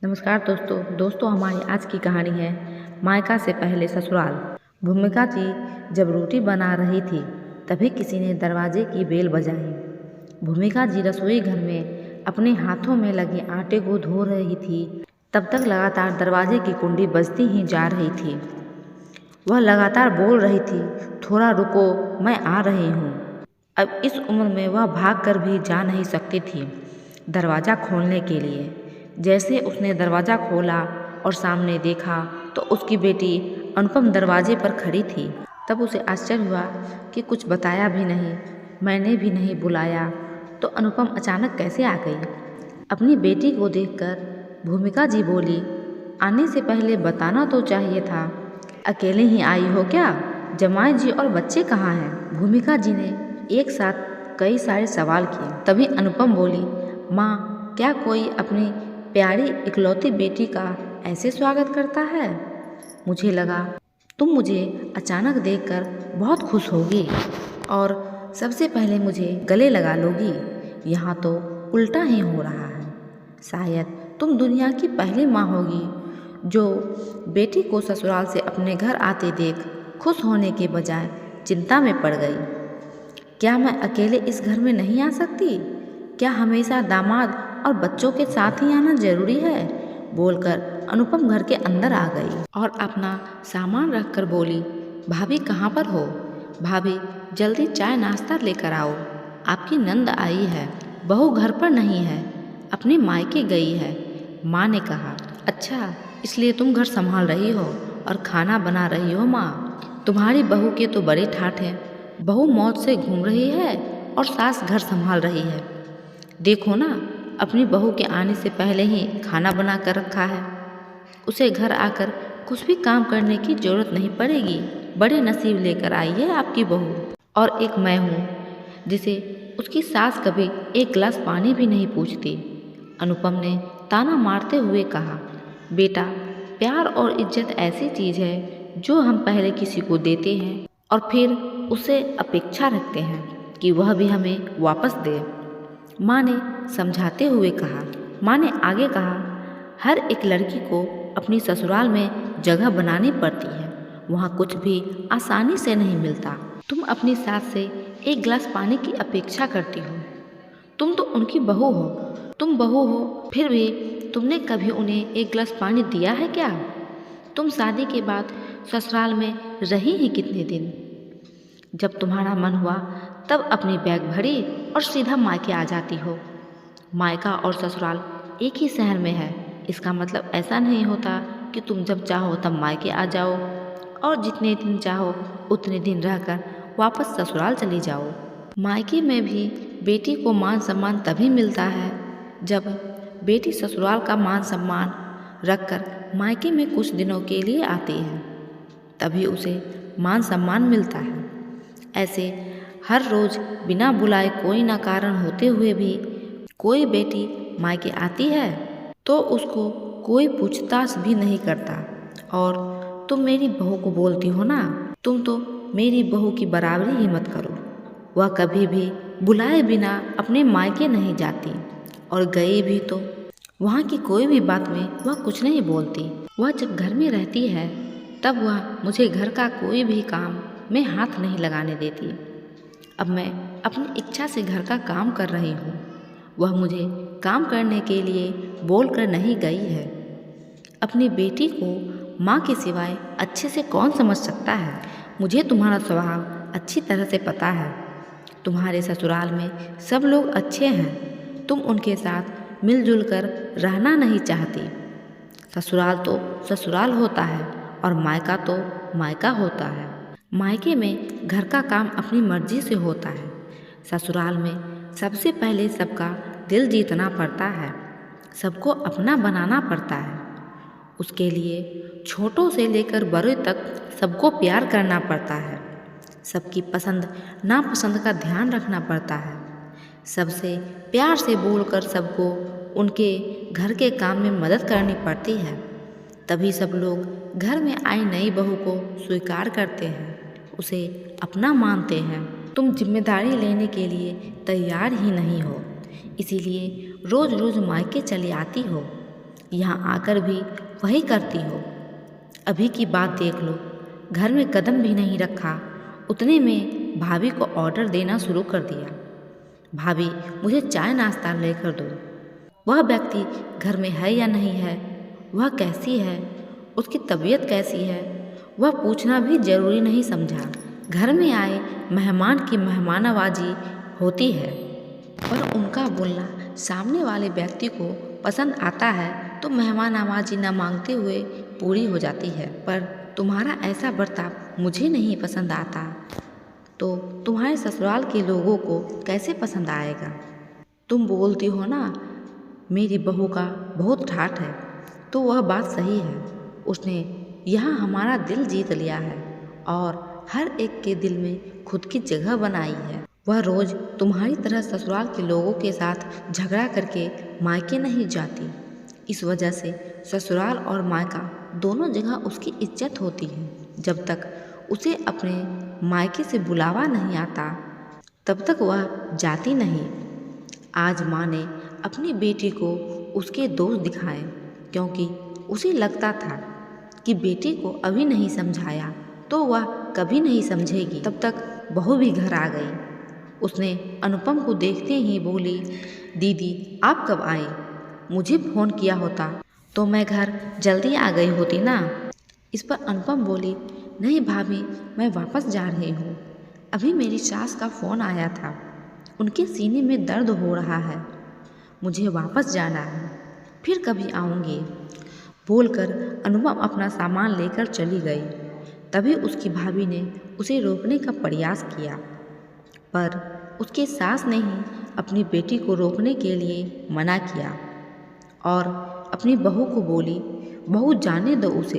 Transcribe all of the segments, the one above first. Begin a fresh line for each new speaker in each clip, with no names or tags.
नमस्कार दोस्तों हमारी आज की कहानी है मायका से पहले ससुराल। भूमिका जी जब रोटी बना रही थी तभी किसी ने दरवाजे की बेल बजाई। भूमिका जी रसोई घर में अपने हाथों में लगे आटे को धो रही थी। तब तक लगातार दरवाजे की कुंडी बजती ही जा रही थी। वह लगातार बोल रही थी, थोड़ा रुको, मैं आ रही हूँ। अब इस उम्र में वह भाग कर भी जा नहीं सकती थी दरवाज़ा खोलने के लिए। जैसे उसने दरवाज़ा खोला और सामने देखा तो उसकी बेटी अनुपम दरवाजे पर खड़ी थी। तब उसे आश्चर्य हुआ कि कुछ बताया भी नहीं, मैंने भी नहीं बुलाया, तो अनुपम अचानक कैसे आ गई। अपनी बेटी को देखकर भूमिका जी बोली, आने से पहले बताना तो चाहिए था। अकेले ही आई हो क्या? जमाई जी और बच्चे कहाँ हैं? भूमिका जी ने एक साथ कई सारे सवाल किए। तभी अनुपम बोली, माँ, क्या कोई अपनी प्यारी इकलौती बेटी का ऐसे स्वागत करता है? मुझे लगा तुम मुझे अचानक देखकर बहुत खुश होगी और सबसे पहले मुझे गले लगा लोगी। यहाँ तो उल्टा ही हो रहा है। शायद तुम दुनिया की पहली माँ होगी जो बेटी को ससुराल से अपने घर आते देख खुश होने के बजाय चिंता में पड़ गई। क्या मैं अकेले इस घर में नहीं आ सकती? क्या हमेशा दामाद और बच्चों के साथ ही आना जरूरी है? बोलकर अनुपम घर के अंदर आ गई और अपना सामान रखकर बोली, भाभी कहाँ पर हो? भाभी जल्दी चाय नाश्ता लेकर आओ, आपकी नंद आई है। बहू घर पर नहीं है, अपने मायके गई है। माँ ने कहा, अच्छा, इसलिए तुम घर संभाल रही हो और खाना बना रही हो? माँ, तुम्हारी बहू के तो बड़े ठाठ हैं। बहू मौज से घूम रही है और सास घर संभाल रही है। देखो ना, अपनी बहू के आने से पहले ही खाना बना कर रखा है। उसे घर आकर कुछ भी काम करने की जरूरत नहीं पड़ेगी। बड़े नसीब लेकर आई है आपकी बहू। और एक मैं हूँ जिसे उसकी सास कभी एक गिलास पानी भी नहीं पूछती। अनुपम ने ताना मारते हुए कहा, बेटा, प्यार और इज्जत ऐसी चीज़ है जो हम पहले किसी को देते हैं और फिर उससे अपेक्षा रखते हैं कि वह भी हमें वापस दे। माँ ने समझाते हुए कहा। माँ ने आगे कहा, हर एक लड़की को अपनी ससुराल में जगह बनानी पड़ती है। वहाँ कुछ भी आसानी से नहीं मिलता। तुम अपनी सास से एक गिलास पानी की अपेक्षा करती हो। तुम तो उनकी बहू हो। तुम बहू हो, फिर भी तुमने कभी उन्हें एक गिलास पानी दिया है क्या? तुम शादी के बाद ससुराल में रही ही कितने दिन? जब तुम्हारा मन हुआ तब अपनी बैग भरी और सीधा मायके आ जाती हो। मायका और ससुराल एक ही शहर में है। इसका मतलब ऐसा नहीं होता कि तुम जब चाहो तब मायके आ जाओ और जितने दिन चाहो उतने दिन रहकर वापस ससुराल चली जाओ। मायके में भी बेटी को मान सम्मान तभी मिलता है जब बेटी ससुराल का मान सम्मान रखकर मायके में कुछ दिनों के लिए आती है, तभी उसे मान सम्मान मिलता है। ऐसे हर रोज़ बिना बुलाए कोई ना कारण होते हुए भी कोई बेटी मायके आती है तो उसको कोई पूछताछ भी नहीं करता। और तुम मेरी बहू को बोलती हो ना, तुम तो मेरी बहू की बराबरी ही मत करो। वह कभी भी बुलाए बिना अपने मायके नहीं जाती और गई भी तो वहाँ की कोई भी बात में वह कुछ नहीं बोलती। वह जब घर में रहती है तब वह मुझे घर का कोई भी काम में हाथ नहीं लगाने देती। अब मैं अपनी इच्छा से घर का काम कर रही हूँ। वह मुझे काम करने के लिए बोल कर नहीं गई है। अपनी बेटी को माँ के सिवाय अच्छे से कौन समझ सकता है? मुझे तुम्हारा स्वभाव अच्छी तरह से पता है। तुम्हारे ससुराल में सब लोग अच्छे हैं। तुम उनके साथ मिलजुल कर रहना नहीं चाहती। ससुराल तो ससुराल होता है और मायका तो मायका होता है। मायके में घर का काम अपनी मर्जी से होता है। ससुराल में सबसे पहले सबका दिल जीतना पड़ता है, सबको अपना बनाना पड़ता है। उसके लिए छोटों से लेकर बड़े तक सबको प्यार करना पड़ता है। सबकी पसंद नापसंद का ध्यान रखना पड़ता है। सबसे प्यार से बोलकर सबको उनके घर के काम में मदद करनी पड़ती है। तभी सब लोग घर में आई नई बहू को स्वीकार करते हैं, उसे अपना मानते हैं। तुम जिम्मेदारी लेने के लिए तैयार ही नहीं हो, इसीलिए रोज़ रोज़ मायके चली आती हो। यहाँ आकर भी वही करती हो। अभी की बात देख लो, घर में कदम भी नहीं रखा, उतने में भाभी को ऑर्डर देना शुरू कर दिया। भाभी मुझे चाय नाश्ता लेकर दो। वह व्यक्ति घर में है या नहीं है, वह कैसी है, उसकी तबीयत कैसी है, वह पूछना भी जरूरी नहीं समझा। घर में आए मेहमान की मेहमानवाजी होती है, पर उनका बोलना सामने वाले व्यक्ति को पसंद आता है तो मेहमान नवाजी न मांगते हुए पूरी हो जाती है। पर तुम्हारा ऐसा बर्ताव मुझे नहीं पसंद आता, तो तुम्हारे ससुराल के लोगों को कैसे पसंद आएगा। तुम बोलती हो ना मेरी बहू का बहुत ठाठ है, तो वह बात सही है। उसने यहाँ हमारा दिल जीत लिया है और हर एक के दिल में खुद की जगह बनाई है। वह रोज़ तुम्हारी तरह ससुराल के लोगों के साथ झगड़ा करके मायके नहीं जाती। इस वजह से ससुराल और मायका दोनों जगह उसकी इज्जत होती है। जब तक उसे अपने मायके से बुलावा नहीं आता तब तक वह जाती नहीं। आज माँ ने अपनी बेटी को उसके दोस्त दिखाए, क्योंकि उसे लगता था कि बेटी को अभी नहीं समझाया तो वह कभी नहीं समझेगी। तब तक बहू भी घर आ गई। उसने अनुपम को देखते ही बोली, दीदी आप कब आई? मुझे फ़ोन किया होता तो मैं घर जल्दी आ गई होती ना। इस पर अनुपम बोली, नहीं भाभी, मैं वापस जा रही हूँ। अभी मेरी सास का फ़ोन आया था, उनके सीने में दर्द हो रहा है, मुझे वापस जाना है, फिर कभी आऊँगी। बोलकर अनुपम अपना सामान लेकर चली गई। तभी उसकी भाभी ने उसे रोकने का प्रयास किया, पर उसके सास ने ही अपनी बेटी को रोकने के लिए मना किया और अपनी बहू को बोली, बहू जाने दो उसे,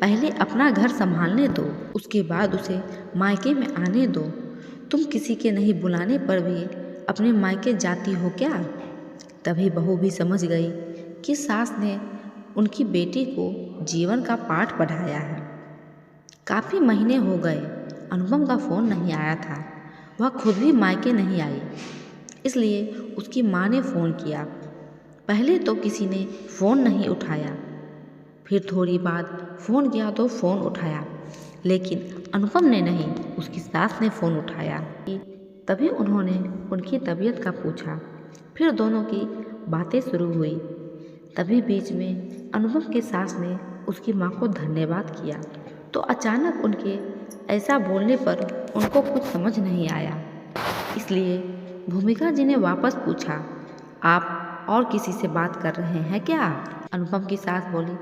पहले अपना घर संभालने दो, उसके बाद उसे मायके में आने दो। तुम किसी के नहीं बुलाने पर भी अपने मायके जाती हो क्या? तभी बहू भी समझ गई कि सास ने उनकी बेटी को जीवन का पाठ पढ़ाया है। काफ़ी महीने हो गए अनुपम का फ़ोन नहीं आया था। वह खुद भी मायके नहीं आई, इसलिए उसकी माँ ने फ़ोन किया। पहले तो किसी ने फ़ोन नहीं उठाया, फिर थोड़ी बाद फ़ोन किया तो फ़ोन उठाया, लेकिन अनुपम ने नहीं, उसकी सास ने फ़ोन उठाया। तभी उन्होंने उनकी तबीयत का पूछा, फिर दोनों की बातें शुरू हुई। तभी बीच में अनुपम के सास ने उसकी माँ को धन्यवाद किया, तो अचानक उनके ऐसा बोलने पर उनको कुछ समझ नहीं आया। इसलिए भूमिका जी ने वापस पूछा, आप और किसी से बात कर रहे हैं क्या? अनुपम की सास बोली,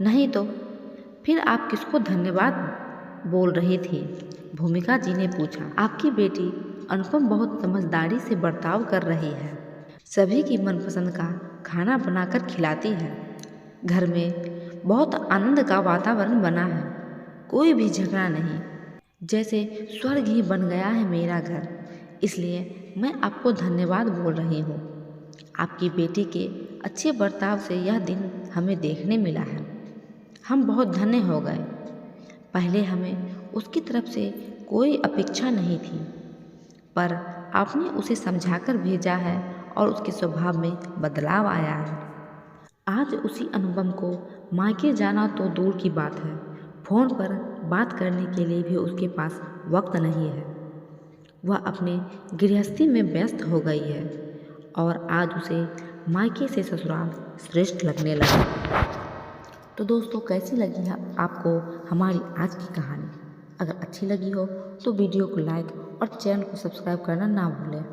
नहीं तो फिर आप किसको धन्यवाद बोल रही थी? भूमिका जी ने पूछा, आपकी बेटी अनुपम बहुत समझदारी से बर्ताव कर रही है, सभी की मनपसंद का खाना बनाकर खिलाती है, घर में बहुत आनंद का वातावरण बना है, कोई भी झगड़ा नहीं, जैसे स्वर्ग ही बन गया है मेरा घर। इसलिए मैं आपको धन्यवाद बोल रही हूँ। आपकी बेटी के अच्छे बर्ताव से यह दिन हमें देखने मिला है, हम बहुत धन्य हो गए। पहले हमें उसकी तरफ से कोई अपेक्षा नहीं थी, पर आपने उसे समझाकर भेजा है और उसके स्वभाव में बदलाव आया है। आज उसी अनुपम को मायके जाना तो दूर की बात है, फ़ोन पर बात करने के लिए भी उसके पास वक्त नहीं है। वह अपने गृहस्थी में व्यस्त हो गई है और आज उसे मायके से ससुराल श्रेष्ठ लगने लगा। तो दोस्तों, कैसी लगी है आपको हमारी आज की कहानी? अगर अच्छी लगी हो तो वीडियो को लाइक और चैनल को सब्सक्राइब करना ना भूलें।